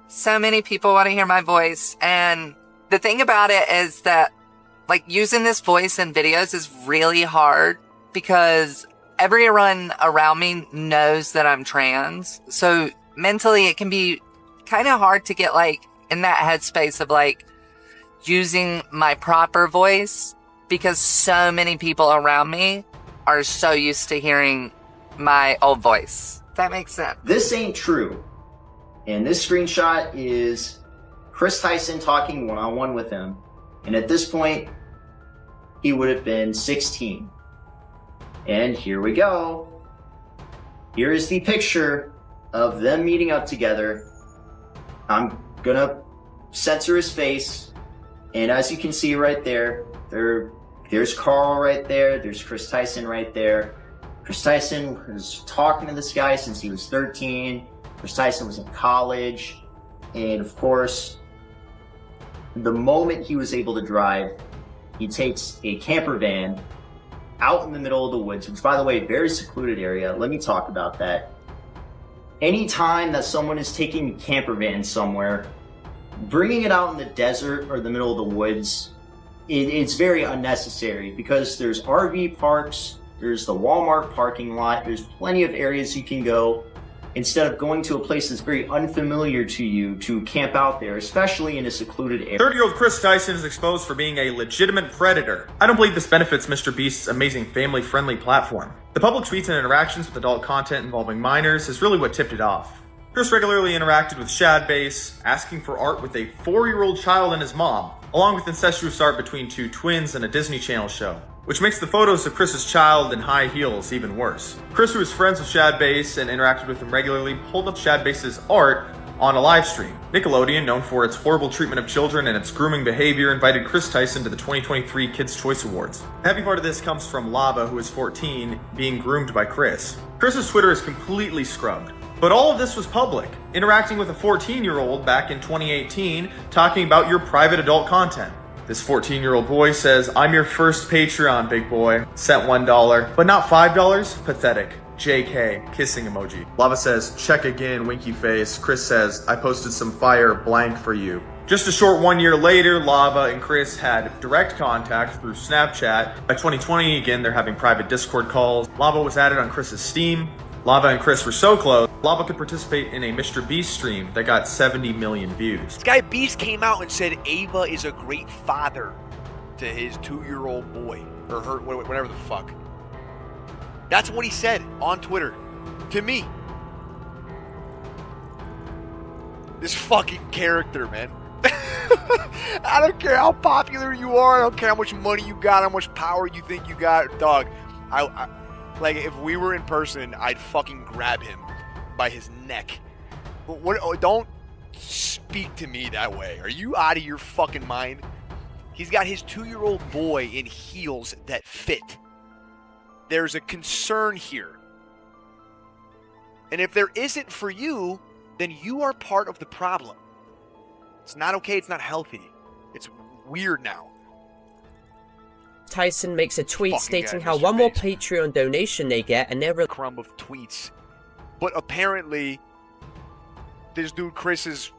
So many people want to hear my voice. And the thing about it is that, like, using this voice in videos is really hard because everyone around me knows that I'm trans. So mentally, it can be kind of hard to get, like, in that headspace of, like, using my proper voice because so many people around me are so used to hearing my old voice. If that makes sense. This ain't true. And this screenshot is Kris Tyson talking one-on-one with him. And at this point, he would have been 16. And here we go. Here is the picture of them meeting up together. I'm gonna censor his face. And as you can see right there, there's Carl right there. There's Kris Tyson right there. Kris Tyson was talking to this guy since he was 13. Kris Tyson was in college. And of course, the moment he was able to drive, he takes a camper van out in the middle of the woods, which, by the way, very secluded area. Let me talk about that. Anytime that someone is taking a camper van somewhere, bringing it out in the desert or the middle of the woods, it's very unnecessary because there's RV parks, there's the Walmart parking lot, there's plenty of areas you can go instead of going to a place that's very unfamiliar to you to camp out there, especially in a secluded area. 30-year-old Kris Tyson is exposed for being a legitimate predator. I don't believe this benefits MrBeast's amazing family-friendly platform. The public tweets and interactions with adult content involving minors is really what tipped it off. Kris regularly interacted with ShadBase, asking for art with a 4-year-old child and his mom, along with incestuous art between two twins and a Disney Channel show, which makes the photos of Kris's child in high heels even worse. Kris, who is friends with ShadBase and interacted with him regularly, pulled up ShadBase's art on a live stream. Nickelodeon, known for its horrible treatment of children and its grooming behavior, invited Kris Tyson to the 2023 Kids' Choice Awards. The heavy part of this comes from Lava, who is 14, being groomed by Kris. Kris's Twitter is completely scrubbed. But all of this was public, interacting with a 14-year-old back in 2018, talking about your private adult content. This 14-year-old boy says, "I'm your first Patreon, big boy." Sent $1, but not $5? Pathetic. JK, kissing emoji. Lava says, "Check again, winky face." Kris says, "I posted some fire blank for you." Just a short 1 year later, Lava and Kris had direct contact through Snapchat. By 2020, again, they're having private Discord calls. Lava was added on Kris's Steam. Lava and Kris were so close, Lava could participate in a MrBeast stream that got 70 million views. This guy Beast came out and said Ava is a great father to his 2-year-old boy, or her, whatever the fuck. That's what he said on Twitter to me. This fucking character, man. I don't care how popular you are. I don't care how much money you got, how much power you think you got, dog. Like, if we were in person, I'd fucking grab him by his neck. Don't speak to me that way. Are you out of your fucking mind? He's got his 2-year-old boy in heels that fit. There's a concern here. And if there isn't for you, then you are part of the problem. It's not okay. It's not healthy. It's weird now. Tyson makes a tweet stating how one more Patreon donation they get and they're crumb of tweets. But apparently, this dude Kris's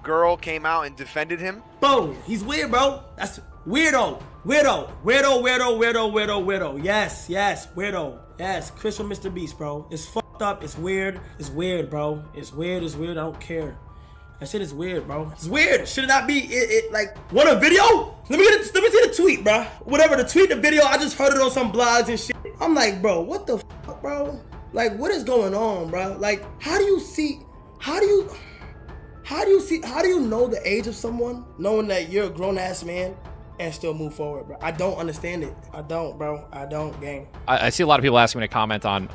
girl came out and defended him. Bro, he's weird, bro. That's weirdo. Weirdo. Yes, weirdo. Yes, Kris from MrBeast, bro. It's fucked up. It's weird. It's weird, bro. It's weird. I don't care. That shit is weird, bro. It's weird. Should it not be like what a video? Let me see the tweet, bro. Whatever, the tweet, the video, I just heard it on some blogs and shit. I'm like, bro, what the fuck, bro? Like, what is going on, bro? Like, how do you know the age of someone knowing that you're a grown ass man and still move forward, bro? I don't understand it. I don't, bro. I don't, gang. I see a lot of people asking me to comment on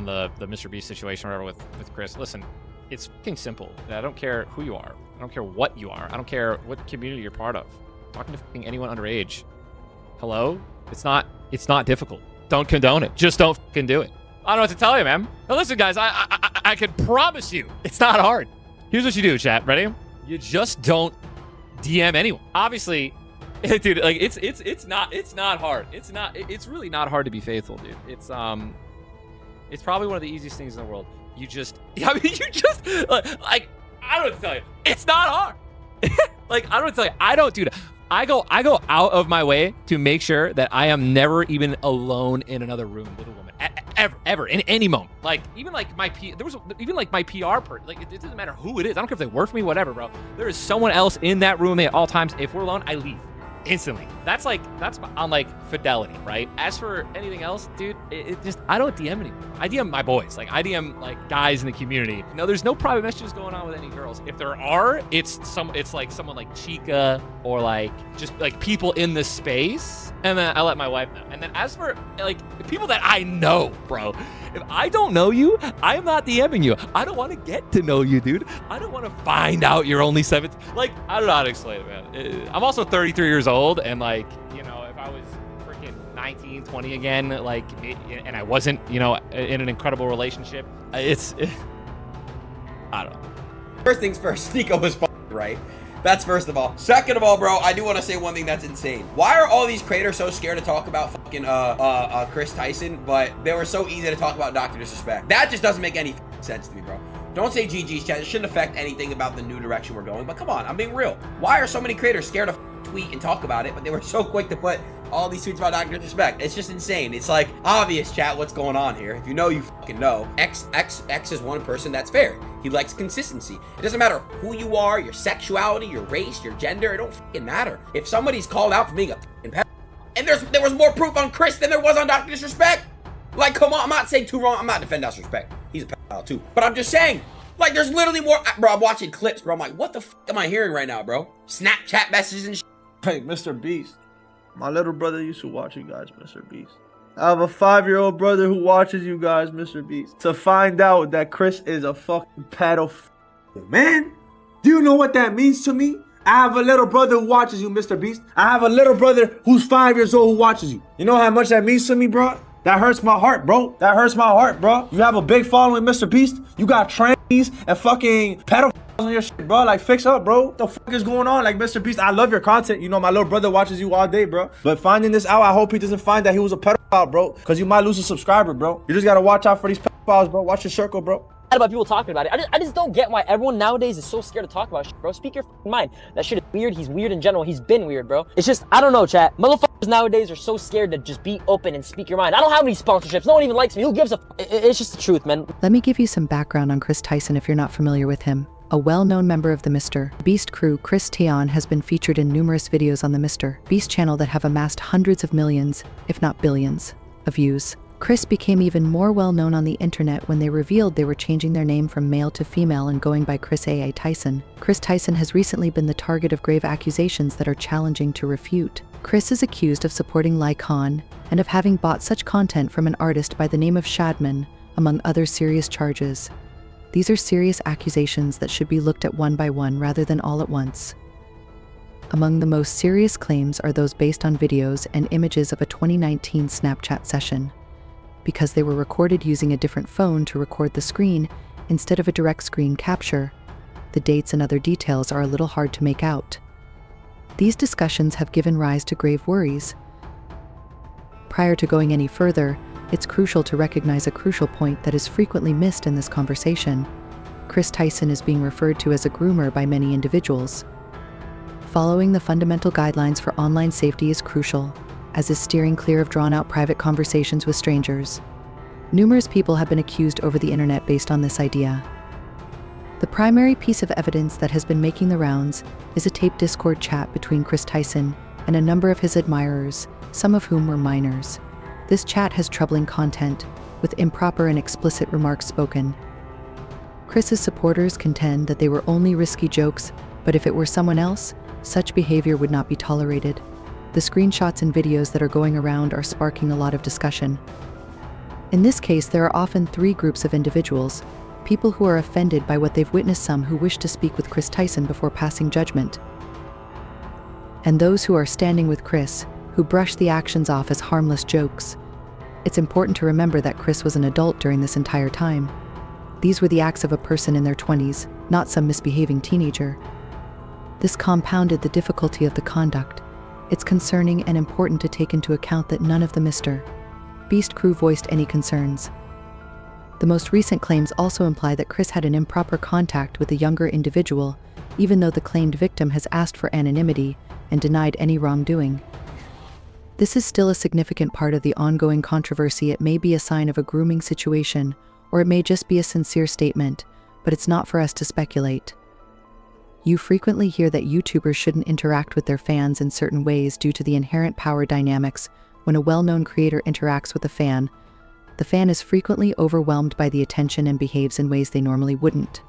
the MrBeast situation or whatever with Kris. Listen, it's fucking simple. I don't care who you are. I don't care what you are. I don't care what community you're part of. Talking to fucking anyone underage. Hello? It's not difficult. Don't condone it. Just don't fucking do it. I don't know what to tell you, man. Now listen, guys, I can promise you it's not hard. Here's what you do, chat. Ready? You just don't DM anyone. Obviously, dude, like it's not hard. It's really not hard to be faithful, dude. It's probably one of the easiest things in the world. You just like I don't know what to tell you. It's not hard. Like, I don't know what to tell you. I don't, dude. I go out of my way to make sure that I am never even alone in another room with a woman. Ever, in any moment. Like, even like my PR person, like, it doesn't matter who it is. I don't care if they work for me, whatever, bro. There is someone else in that room at all times. If we're alone, I leave instantly. That's on like fidelity, right? As for anything else, dude, it just, I don't DM anyone. I DM my boys. Like, I DM like guys in the community. No, there's no private messages going on with any girls. If there are, it's like someone like Chica or like just like people in the space. And then I let my wife know. And then as for like people that I know, bro, if I don't know you, I am not DMing you. I don't want to get to know you, dude. I don't want to find out you're only 17. Like, I don't know how to explain it, man. I'm also 33 years old, and like, you know, if I was freaking 19, 20 again, like, and I wasn't, you know, in an incredible relationship, I don't know. First things first, Nico was right. That's first of all. Second of all, bro, I do want to say one thing that's insane. Why are all these creators so scared to talk about fucking Kris Tyson, but they were so easy to talk about Dr. Disrespect? That just doesn't make any sense to me, bro. Don't say GG's chat. It shouldn't affect anything about the new direction we're going, but come on, I'm being real. Why are so many creators scared to tweet and talk about it, but they were so quick to put all these tweets about Dr. Disrespect? It's just insane. It's like obvious, chat, what's going on here. If you know, you fucking know. X is one person that's fair. He likes consistency. It doesn't matter who you are, your sexuality, your race, your gender. It don't fucking matter. If somebody's called out for being a fucking pedophile, and there was more proof on Kris than there was on Dr. Disrespect. Like, come on, I'm not saying too wrong. I'm not defending Dr. Disrespect. He's a pedophile too. But I'm just saying, like, there's literally more. Bro, I'm watching clips, bro. I'm like, what the fuck am I hearing right now, bro? Snapchat messages and shit. Hey, MrBeast. My little brother used to watch you guys, MrBeast. I have a 5-year-old brother who watches you guys, MrBeast. To find out that Kris is a fucking pedophile. Man, do you know what that means to me? I have a little brother who watches you, MrBeast. I have a little brother who's 5 years old who watches you. You know how much that means to me, bro? That hurts my heart, bro. That hurts my heart, bro. You have a big following, MrBeast. You got trannies and fucking pedophiles on your shit, bro. Like, fix up, bro. What the fuck is going on? Like, MrBeast, I love your content. You know, my little brother watches you all day, bro. But finding this out, I hope he doesn't find that he was a pedophile, bro. Because you might lose a subscriber, bro. You just gotta watch out for these pedophiles, bro. Watch your circle, bro. About people talking about it. I just don't get why everyone nowadays is so scared to talk about shit, bro. Speak your mind. That shit is weird. He's weird in general. He's been weird, bro. It's just, I don't know, chat. Motherfuckers nowadays are so scared to just be open and speak your mind. I don't have any sponsorships. No one even likes me. Who gives a It's just the truth, man. Let me give you some background on Kris Tyson if you're not familiar with him. A well-known member of the MrBeast crew, Kris Tyson has been featured in numerous videos on the MrBeast channel that have amassed hundreds of millions, if not billions, of views. Kris became even more well-known on the internet when they revealed they were changing their name from male to female and going by Kris Tyson. Kris Tyson has recently been the target of grave accusations that are challenging to refute. Kris is accused of supporting Lycon and of having bought such content from an artist by the name of Shadman, among other serious charges. These are serious accusations that should be looked at one by one rather than all at once. Among the most serious claims are those based on videos and images of a 2019 Snapchat session. Because they were recorded using a different phone to record the screen instead of a direct screen capture, the dates and other details are a little hard to make out. These discussions have given rise to grave worries. Prior to going any further, it's crucial to recognize a crucial point that is frequently missed in this conversation. Kris Tyson is being referred to as a groomer by many individuals. Following the fundamental guidelines for online safety is crucial, as is steering clear of drawn-out private conversations with strangers. Numerous people have been accused over the internet based on this idea. The primary piece of evidence that has been making the rounds is a taped Discord chat between Kris Tyson and a number of his admirers, some of whom were minors. This chat has troubling content, with improper and explicit remarks spoken. Kris's supporters contend that they were only risky jokes, but if it were someone else, such behavior would not be tolerated. The screenshots and videos that are going around are sparking a lot of discussion. In this case, there are often three groups of individuals: people who are offended by what they've witnessed, some who wish to speak with Kris Tyson before passing judgment, and those who are standing with Kris, who brush the actions off as harmless jokes. It's important to remember that Kris was an adult during this entire time. These were the acts of a person in their 20s, not some misbehaving teenager. This compounded the difficulty of the conduct. It's concerning and important to take into account that none of the MrBeast crew voiced any concerns. The most recent claims also imply that Kris had an improper contact with a younger individual, even though the claimed victim has asked for anonymity and denied any wrongdoing. This is still a significant part of the ongoing controversy. It may be a sign of a grooming situation, or it may just be a sincere statement, but it's not for us to speculate. You frequently hear that YouTubers shouldn't interact with their fans in certain ways due to the inherent power dynamics. When a well-known creator interacts with a fan, the fan is frequently overwhelmed by the attention and behaves in ways they normally wouldn't.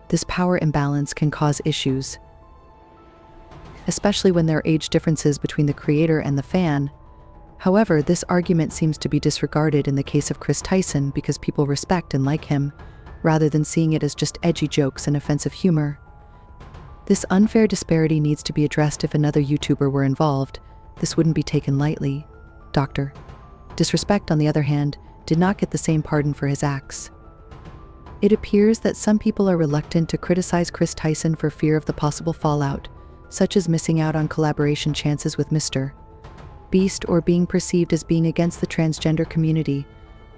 This power imbalance can cause issues, especially when there are age differences between the creator and the fan. However, this argument seems to be disregarded in the case of Kris Tyson because people respect and like him, rather than seeing it as just edgy jokes and offensive humor. This unfair disparity needs to be addressed. If another YouTuber were involved, this wouldn't be taken lightly. Dr. Disrespect, on the other hand, did not get the same pardon for his acts. It appears that some people are reluctant to criticize Kris Tyson for fear of the possible fallout, such as missing out on collaboration chances with MrBeast or being perceived as being against the transgender community.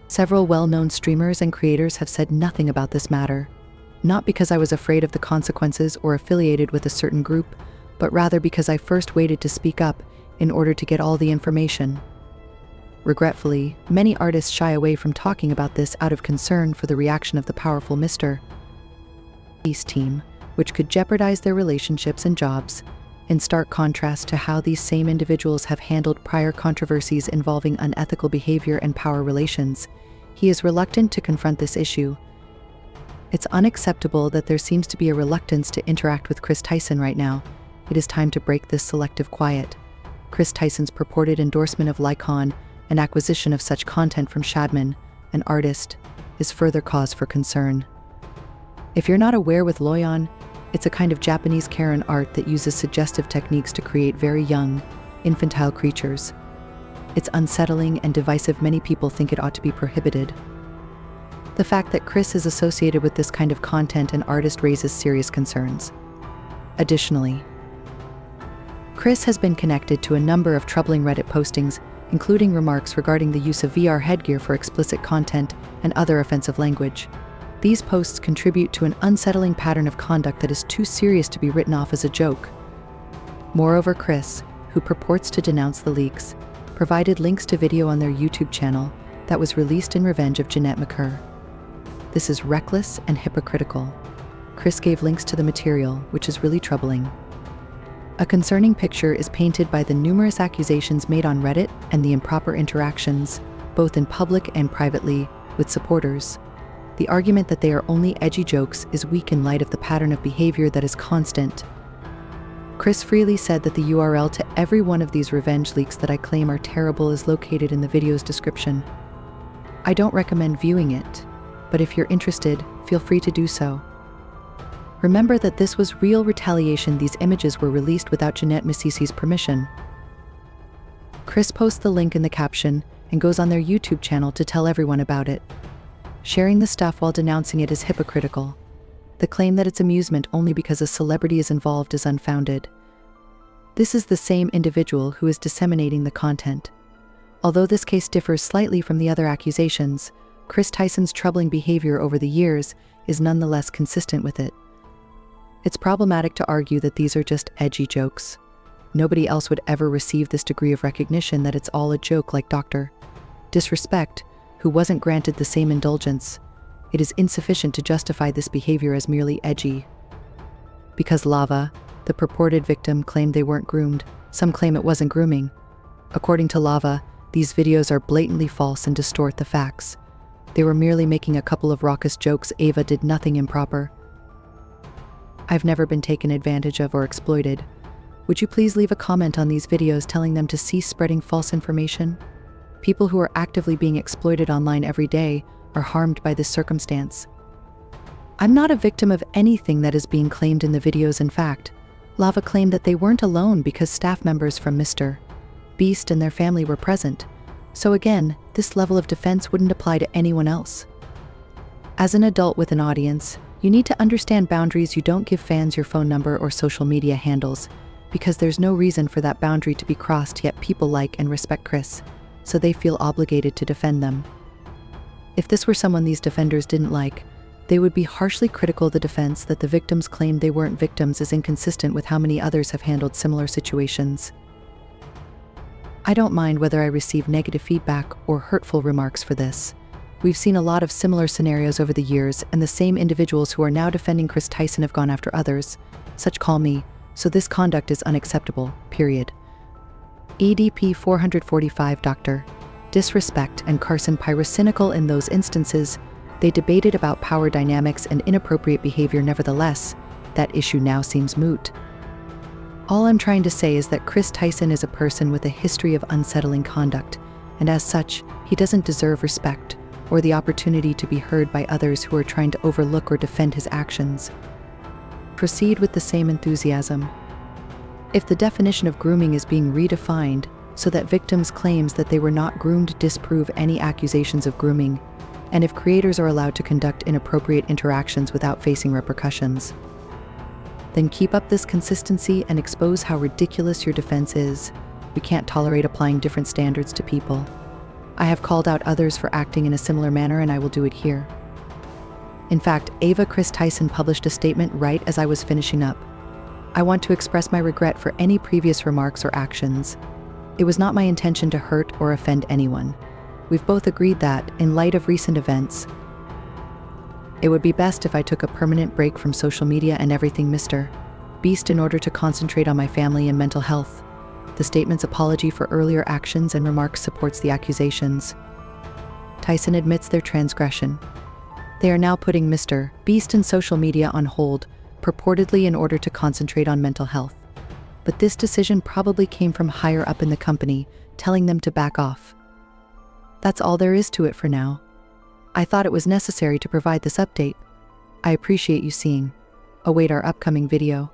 Several well-known streamers and creators have said nothing about this matter, not because I was afraid of the consequences or affiliated with a certain group, but rather because I first waited to speak up in order to get all the information. Regretfully, many artists shy away from talking about this out of concern for the reaction of the powerful MrBeast team, which could jeopardize their relationships and jobs, in stark contrast to how these same individuals have handled prior controversies involving unethical behavior and power relations. He is reluctant to confront this issue. It's unacceptable that there seems to be a reluctance to interact with Kris Tyson right now. It is time to break this selective quiet. Kris Tyson's purported endorsement of Lycon and acquisition of such content from Shadman, an artist, is further cause for concern. If you're not aware, with Loyon, it's a kind of Japanese Karen art that uses suggestive techniques to create very young, infantile creatures. It's unsettling and divisive. Many people think it ought to be prohibited. The fact that Kris is associated with this kind of content and artist raises serious concerns. Additionally, Kris has been connected to a number of troubling Reddit postings, including remarks regarding the use of VR headgear for explicit content and other offensive language. These posts contribute to an unsettling pattern of conduct that is too serious to be written off as a joke. Moreover, Kris, who purports to denounce the leaks, provided links to video on their YouTube channel that was released in revenge of Jeanette McCurr. This is reckless and hypocritical. Kris gave links to the material, which is really troubling. A concerning picture is painted by the numerous accusations made on Reddit and the improper interactions, both in public and privately, with supporters. The argument that they are only edgy jokes is weak in light of the pattern of behavior that is constant. Kris freely said that the URL to every one of these revenge leaks that I claim are terrible is located in the video's description. I don't recommend viewing it, but if you're interested, feel free to do so. Remember that this was real retaliation. These images were released without Jeanette McCurr's permission. Kris posts the link in the caption and goes on their YouTube channel to tell everyone about it. Sharing the stuff while denouncing it is hypocritical. The claim that it's amusement only because a celebrity is involved is unfounded. This is the same individual who is disseminating the content. Although this case differs slightly from the other accusations, Kris Tyson's troubling behavior over the years is nonetheless consistent with it. It's problematic to argue that these are just edgy jokes. Nobody else would ever receive this degree of recognition that it's all a joke, like Dr. Disrespect, who wasn't granted the same indulgence. It is insufficient to justify this behavior as merely edgy. Because Lava, the purported victim, claimed they weren't groomed, some claim it wasn't grooming. According to Lava, these videos are blatantly false and distort the facts. They were merely making a couple of raucous jokes. Ava did nothing improper. I've never been taken advantage of or exploited. Would you please leave a comment on these videos telling them to cease spreading false information? People who are actively being exploited online every day are harmed by this circumstance. I'm not a victim of anything that is being claimed in the videos. In fact, Lava claimed that they weren't alone because staff members from MrBeast and their family were present. So again, this level of defense wouldn't apply to anyone else. As an adult with an audience, you need to understand boundaries. You don't give fans your phone number or social media handles, because there's no reason for that boundary to be crossed, yet people like and respect Kris, so they feel obligated to defend them. If this were someone these defenders didn't like, they would be harshly critical of the defense that the victims claimed they weren't victims is inconsistent with how many others have handled similar situations. I don't mind whether I receive negative feedback or hurtful remarks for this. We've seen a lot of similar scenarios over the years, and the same individuals who are now defending Kris Tyson have gone after others. Such call me, so this conduct is unacceptable, period. EDP 445 Dr. Disrespect and Carson pyrocynical in those instances. They debated about power dynamics and inappropriate behavior. Nevertheless, that issue now seems moot. All I'm trying to say is that Kris Tyson is a person with a history of unsettling conduct, and as such, he doesn't deserve respect or the opportunity to be heard by others who are trying to overlook or defend his actions. Proceed with the same enthusiasm. If the definition of grooming is being redefined so that victims' claims that they were not groomed disprove any accusations of grooming, and if creators are allowed to conduct inappropriate interactions without facing repercussions, then keep up this consistency and expose how ridiculous your defense is. We can't tolerate applying different standards to people. I have called out others for acting in a similar manner, and I will do it here. In fact, Kris Tyson published a statement right as I was finishing up. I want to express my regret for any previous remarks or actions. It was not my intention to hurt or offend anyone. We've both agreed that, in light of recent events, it would be best if I took a permanent break from social media and everything MrBeast in order to concentrate on my family and mental health. The statement's apology for earlier actions and remarks supports the accusations. Tyson admits their transgression. They are now putting MrBeast and social media on hold, purportedly in order to concentrate on mental health. But this decision probably came from higher up in the company, telling them to back off. That's all there is to it for now. I thought it was necessary to provide this update. I appreciate you seeing. Await our upcoming video.